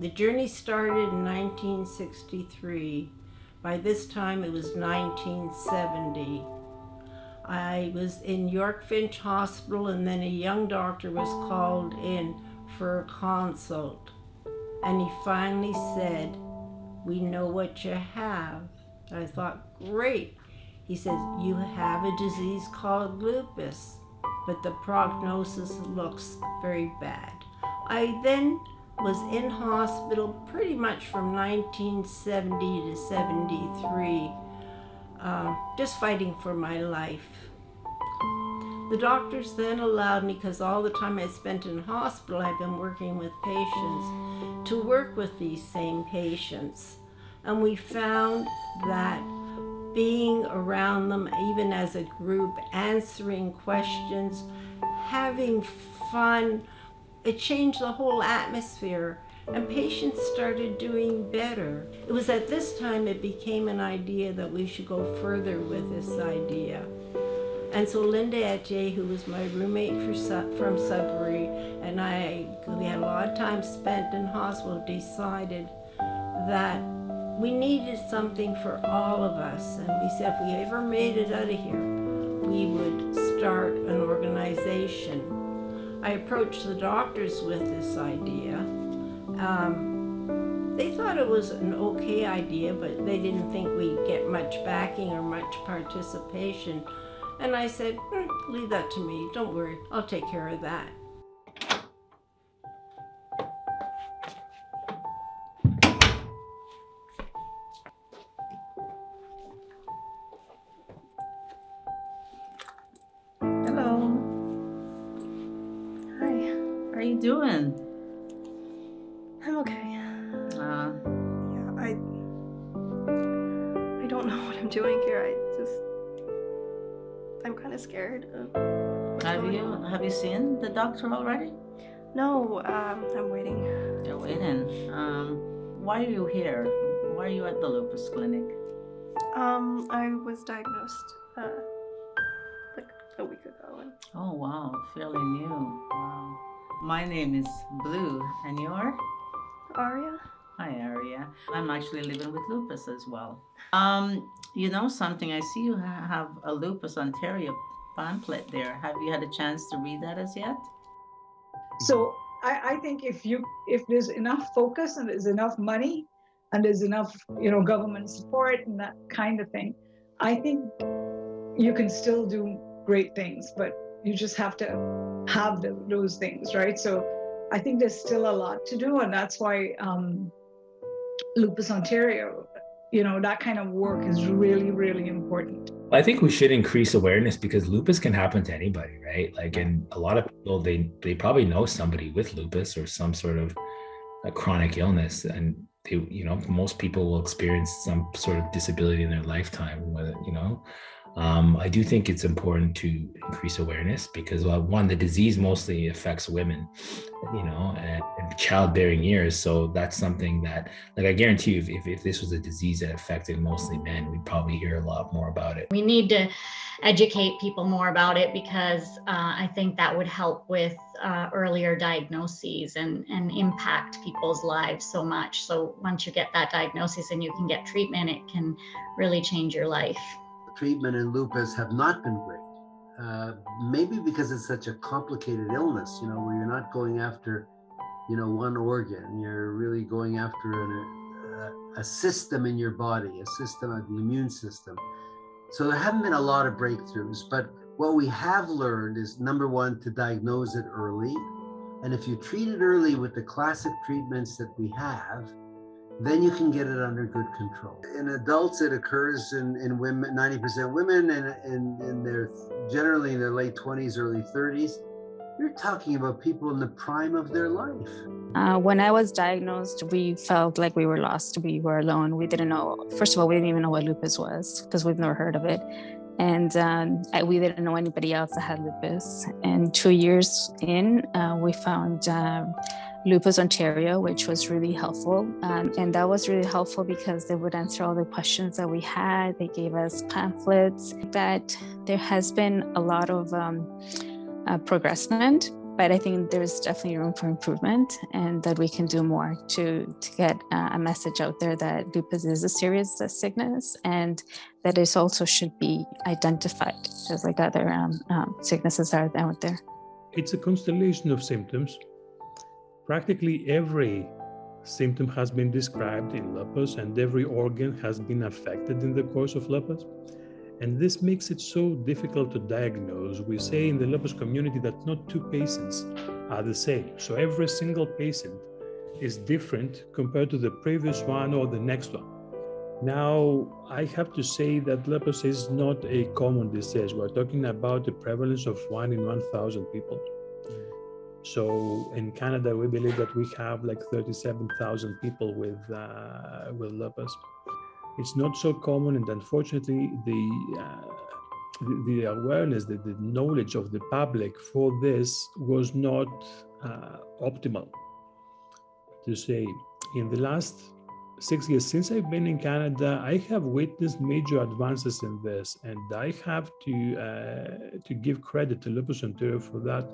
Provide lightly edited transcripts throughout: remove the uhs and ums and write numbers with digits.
The journey started in 1963. By this time it was 1970. I was in York Finch Hospital, and then a young doctor was called in for a consult. And he finally said, "We know what you have." I thought, great. He says, "You have a disease called lupus, but the prognosis looks very bad." I then was in hospital pretty much from 1970 to 73, just fighting for my life. The doctors then allowed me, because all the time I spent in hospital, I've been working with patients, to work with these same patients. And we found that being around them, even as a group, answering questions, having fun, it changed the whole atmosphere, and patients started doing better. It was at this time it became an idea that we should go further with this idea. And so Linda Etier, who was my roommate from Sudbury, and we had a lot of time spent in hospital, decided that we needed something for all of us. And we said if we ever made it out of here, we would start an organization. I approached the doctors with this idea. They thought it was an okay idea, but they didn't think we'd get much backing or much participation. And I said, leave that to me. Don't worry, I'll take care of that. Hello. Hi. How are you doing? I'm okay. Yeah, I don't know what I'm doing here. I'm kind of scared of what's going on. Have you seen the doctor already? No, I'm waiting. You're waiting. Why are you here? Why are you at the Lupus Clinic? I was diagnosed like a week ago. Oh wow, fairly new. Wow. My name is Blue, and you're? Aria? Hi, Aria. I'm actually living with lupus as well. You know something? I see you have a Lupus Ontario pamphlet there. Have you had a chance to read that as yet? So I think if there's enough focus and there's enough money and there's enough, government support and that kind of thing, I think you can still do great things, but you just have to have those things, right? So I think there's still a lot to do, and that's why Lupus Ontario, that kind of work is really, really important. I think we should increase awareness, because lupus can happen to anybody, right? And a lot of people, they probably know somebody with lupus or some sort of a chronic illness, and they, most people will experience some sort of disability in their lifetime, whether, I do think it's important to increase awareness, because one, the disease mostly affects women, and childbearing years. So that's something that, I guarantee you, if this was a disease that affected mostly men, we'd probably hear a lot more about it. We need to educate people more about it, because I think that would help with earlier diagnoses and impact people's lives so much. So once you get that diagnosis and you can get treatment, it can really change your life. Treatment in lupus have not been great. Maybe because it's such a complicated illness, where you're not going after, one organ. You're really going after a system in your body, a system of the immune system. So there haven't been a lot of breakthroughs, but what we have learned is, number one, to diagnose it early. And if you treat it early with the classic treatments that we have, then you can get it under good control. In adults, it occurs in women, 90% women, and they're generally in their late 20s, early 30s. You're talking about people in the prime of their life. When I was diagnosed, we felt like we were lost. We were alone. We didn't know, first of all, we didn't even know what lupus was, because we've never heard of it. And we didn't know anybody else that had lupus. And 2 years in, we found Lupus Ontario, which was really helpful. And that was really helpful because they would answer all the questions that we had. They gave us pamphlets. That there has been a lot of progressment, but I think there's definitely room for improvement, and that we can do more to get a message out there that lupus is a serious sickness, and that it also should be identified just like other sicknesses are out there. It's a constellation of symptoms. Practically every symptom has been described in lupus, and every organ has been affected in the course of lupus. And this makes it so difficult to diagnose. We say in the lupus community that not two patients are the same. So every single patient is different compared to the previous one or the next one. Now, I have to say that lupus is not a common disease. We're talking about a prevalence of 1 in 1,000 people. So in Canada, we believe that we have like 37,000 people with lupus. It's not so common, and unfortunately, the awareness, the knowledge of the public for this was not optimal. To say, in the last 6 years since I've been in Canada, I have witnessed major advances in this, and I have to give credit to Lupus Ontario for that,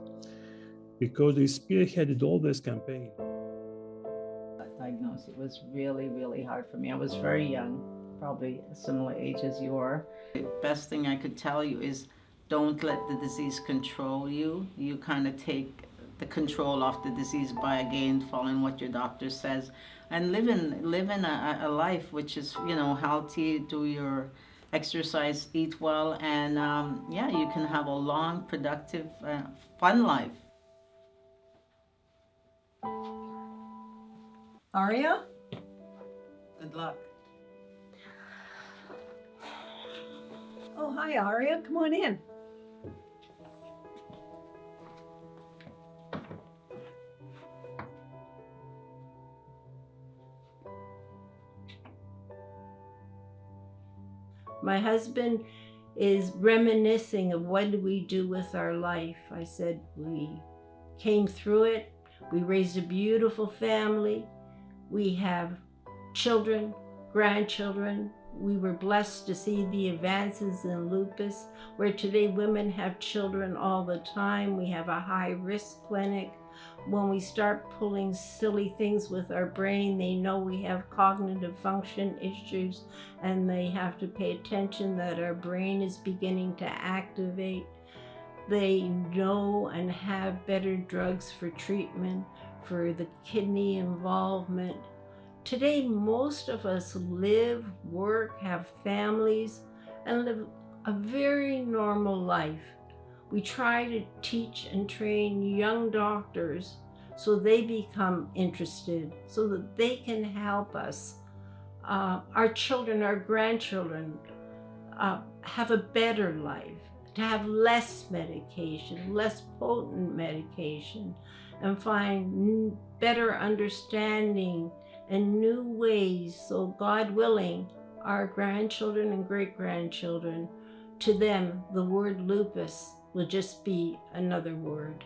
because they spearheaded all this campaign. Diagnosed. It was really, really hard for me. I was very young, probably a similar age as you are. The best thing I could tell you is don't let the disease control you. You kind of take the control off the disease by, again, following what your doctor says, and live in a life which is, healthy, do your exercise, eat well, and you can have a long, productive, fun life. Aria? Good luck. Oh, hi, Aria. Come on in. My husband is reminiscing of what did we do with our life. I said, we came through it. We raised a beautiful family. We have children, grandchildren. We were blessed to see the advances in lupus, where today women have children all the time. We have a high-risk clinic. When we start pulling silly things with our brain, they know we have cognitive function issues, and they have to pay attention that our brain is beginning to activate. They know and have better drugs for treatment, for the kidney involvement. Today, most of us live, work, have families, and live a very normal life. We try to teach and train young doctors so they become interested, so that they can help us. Our children, our grandchildren have a better life, to have less medication, less potent medication, and find better understanding and new ways. So God willing, our grandchildren and great-grandchildren, to them, the word lupus will just be another word.